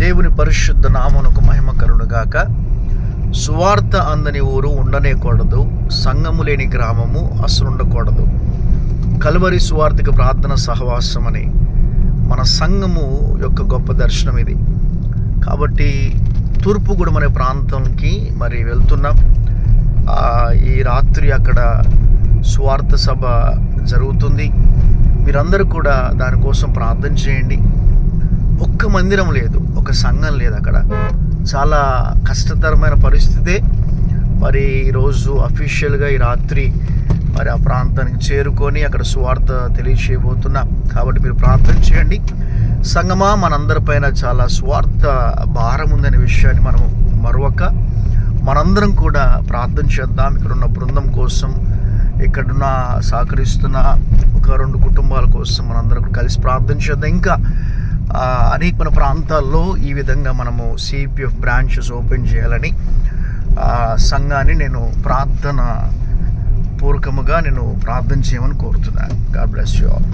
దేవుని పరిశుద్ధ నామమునకు మహిమ కలుగునుగాక. సువార్త అందని ఊరు ఉండనేకూడదు, సంఘము లేని గ్రామము అసలు ఉండకూడదు. కల్వరి సువార్తిక ప్రార్థన సహవాసం అని మన సంఘము యొక్క గొప్ప దర్శనం ఇది. కాబట్టి తూర్పుగూడెం అనే ప్రాంతంకి మరి వెళ్తున్నాం. ఈ రాత్రి అక్కడ సువార్త సభ జరుగుతుంది. మీరందరూ కూడా దానికోసం ప్రార్థన చేయండి. ఒక్క మందిరం లేదు, ఒక సంఘం లేదు అక్కడ. చాలా కష్టతరమైన పరిస్థితే. మరి ఈరోజు అఫీషియల్గా ఈ రాత్రి మరి ఆ ప్రాంతానికి చేరుకొని అక్కడ సువార్త తెలియచేయబోతున్నాం. కాబట్టి మీరు ప్రార్థన చేయండి. సంగమా, మనందరిపైన చాలా స్వార్థ భారం ఉందనే విషయాన్ని మనం మరొక మనందరం కూడా ప్రార్థన చేద్దాం. ఇక్కడున్న బృందం కోసం, ఇక్కడున్న సహకరిస్తున్న ఒక 2 కుటుంబాల కోసం మనందరం కలిసి ప్రార్థన చేద్దాం. ఇంకా అనేక ప్రాంతాల్లో ఈ విధంగా మనము సిపిఎఫ్ బ్రాంచెస్ ఓపెన్ చేయాలని సంఘాన్ని నేను ప్రార్థన పూర్వకముగా ప్రార్థన చేయమని కోరుతున్నాను. God bless you all.